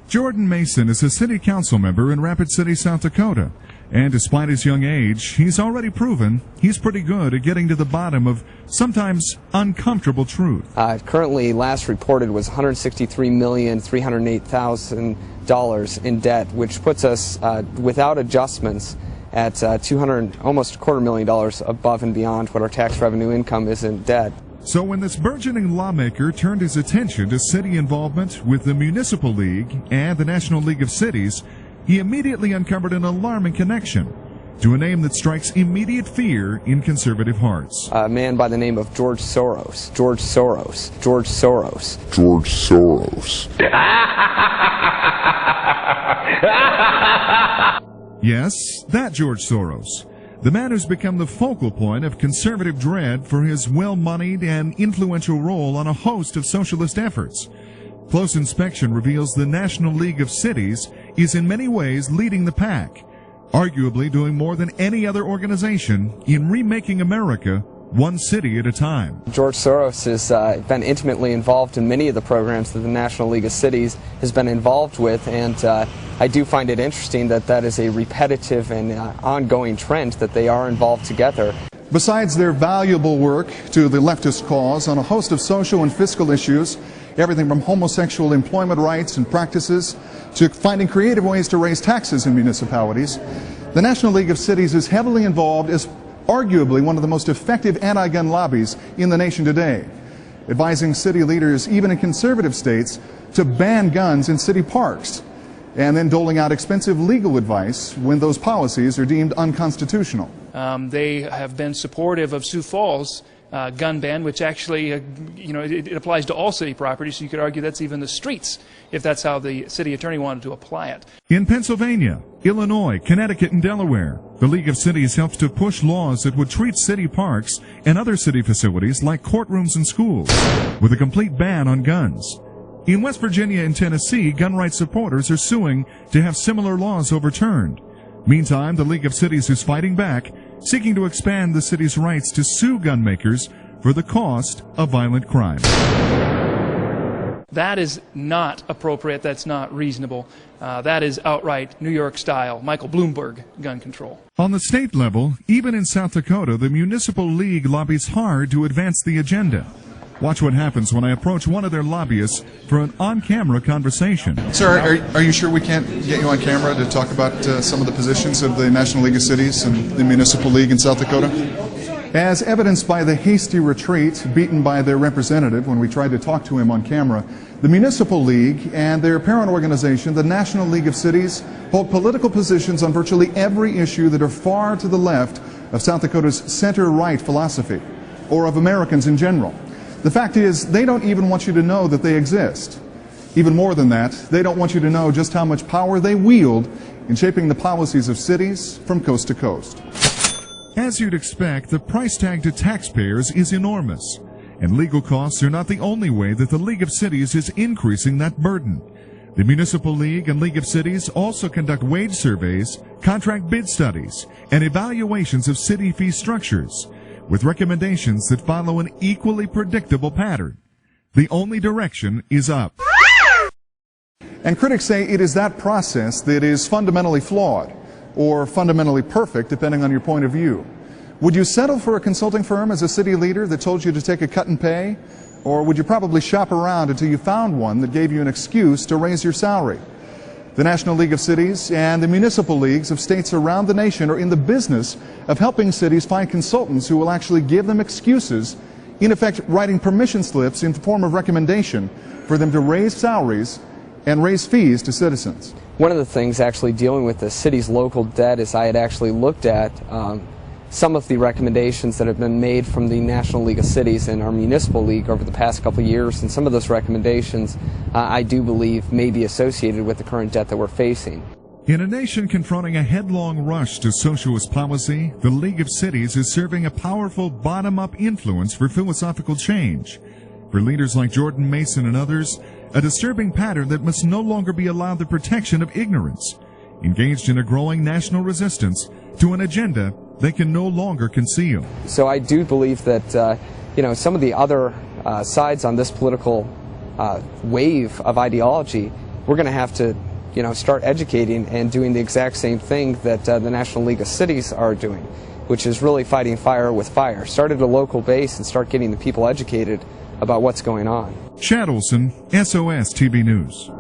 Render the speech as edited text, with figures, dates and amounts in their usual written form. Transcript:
Jordan Mason is a city council member in Rapid City, South Dakota. And despite his young age, he's already proven he's pretty good at getting to the bottom of sometimes uncomfortable truth. Currently, last reported was $163,308,000 in debt, which puts us, without adjustments, at almost $250,000 above and beyond what our tax revenue income is in debt. So when this burgeoning lawmaker turned his attention to city involvement with the Municipal League and the National League of Cities, he immediately uncovered an alarming connection to a name that strikes immediate fear in conservative hearts. A man by the name of George Soros. George Soros. George Soros. George Soros. Yes, that George Soros. The man who's become the focal point of conservative dread for his well-moneyed and influential role on a host of socialist efforts. Close inspection reveals the National League of Cities is in many ways leading the pack, arguably doing more than any other organization in remaking America one city at a time. George Soros has been intimately involved in many of the programs that the National League of Cities has been involved with, and I do find it interesting that that is a repetitive and ongoing trend, that they are involved together. Besides their valuable work to the leftist cause on a host of social and fiscal issues, everything from homosexual employment rights and practices to finding creative ways to raise taxes in municipalities, the National League of Cities is heavily involved as arguably one of the most effective anti-gun lobbies in the nation today, advising city leaders, even in conservative states, to ban guns in city parks, and then doling out expensive legal advice when those policies are deemed unconstitutional. They have been supportive of Sioux Falls' gun ban, which actually, it applies to all city property, so you could argue that's even the streets, if that's how the city attorney wanted to apply it. In Pennsylvania, Illinois, Connecticut, and Delaware, the League of Cities helps to push laws that would treat city parks and other city facilities like courtrooms and schools, with a complete ban on guns. In West Virginia and Tennessee, gun rights supporters are suing to have similar laws overturned. Meantime, the League of Cities is fighting back, seeking to expand the city's rights to sue gun makers for the cost of violent crime. That is not appropriate. That's not reasonable. That is outright New York style, Michael Bloomberg gun control. On the state level, even in South Dakota, the Municipal League lobbies hard to advance the agenda. Watch what happens when I approach one of their lobbyists for an on-camera conversation. Sir, are you sure we can't get you on camera to talk about some of the positions of the National League of Cities and the Municipal League in South Dakota? As evidenced by the hasty retreat beaten by their representative when we tried to talk to him on camera, the Municipal League and their parent organization, the National League of Cities, hold political positions on virtually every issue that are far to the left of South Dakota's center-right philosophy, or of Americans in general. The fact is, they don't even want you to know that they exist. Even more than that, they don't want you to know just how much power they wield in shaping the policies of cities from coast to coast. As you'd expect, the price tag to taxpayers is enormous, and legal costs are not the only way that the League of Cities is increasing that burden. The Municipal League and League of Cities also conduct wage surveys, contract bid studies, and evaluations of city fee structures, with recommendations that follow an equally predictable pattern. The only direction is up. And critics say it is that process that is fundamentally flawed, or fundamentally perfect, depending on your point of view. Would you settle for a consulting firm as a city leader that told you to take a cut in pay? Or would you probably shop around until you found one that gave you an excuse to raise your salary? The National League of Cities and the Municipal Leagues of states around the nation are in the business of helping cities find consultants who will actually give them excuses, in effect writing permission slips in the form of recommendation for them to raise salaries and raise fees to citizens. One of the things actually dealing with the city's local debt is I had actually looked at some of the recommendations that have been made from the National League of Cities and our Municipal League over the past couple of years, and some of those recommendations I do believe may be associated with the current debt that we're facing. In a nation confronting a headlong rush to socialist policy, the League of Cities is serving a powerful bottom-up influence for philosophical change. For leaders like Jordan Mason and others, a disturbing pattern that must no longer be allowed the protection of ignorance, engaged in a growing national resistance to an agenda they can no longer conceal. So I do believe that some of the other sides on this political wave of ideology we're going to have to, start educating and doing the exact same thing that the National League of Cities are doing, which is really fighting fire with fire. Start at a local base and start getting the people educated about what's going on. Shad Olson, SOS TV News.